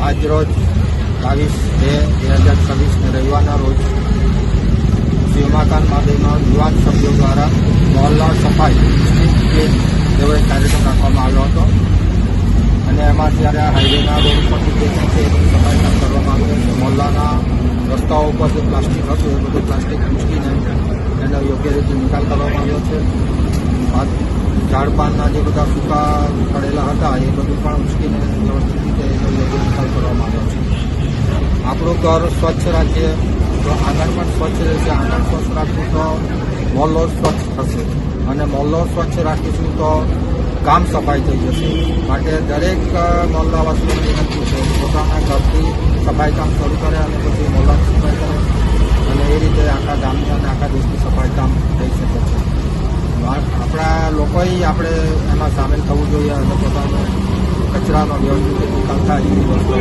આજરોજ 22/2/2026 રવિવારના રોજ શ્રી ઉમાકાંત મહાદેવના યુવાન સભ્યો દ્વારા મોહલ્લા સફાઈ એવો એક કાર્યક્રમ રાખવામાં આવ્યો હતો અને એમાં ત્યારે હાઈવેના રોડ પર જે છે એ બધું સફાઈ કામ કરવામાં આવ્યું છે. મોહલ્લાના રસ્તાઓ ઉપર જે પ્લાસ્ટિક હતું એ બધું પ્લાસ્ટિક મૂકીને એનો યોગ્ય રીતે નિકાલ કરવામાં આવ્યો છે. ઝાડપાનના જે બધા સૂકા પડેલા હતા એ બધું પણ ઉચકીને વ્યવસ્થિત રીતે એનો યોગ્ય નિકાલ કરવામાં આવ્યો છે. આપણું ઘર સ્વચ્છ રાખીએ તો આંગણ પણ સ્વચ્છ રહેશે. આંગણ સ્વચ્છ રાખવું તો મોહલ્લો સ્વચ્છ થશે અને મોહલ્લો સ્વચ્છ રાખીશું તો ગામ સફાઈ થઈ જશે. માટે દરેક મોહલ્લાવાસીઓને વિનંતી છે પોતાના ઘરથી સફાઈ કામ શરૂ કરે અને પછી મોહલ્લાની સફાઈ કરે અને એ રીતે આખા ગામની અને આખા દેશની સફાઈ કામ થઈ શકે છે. આપણા લોકોએ આપણે એમાં સામેલ થવું જોઈએ અને પોતાનો કચરાનો વ્યવસ્થિત નિકાલ થાય એવી વસ્તુ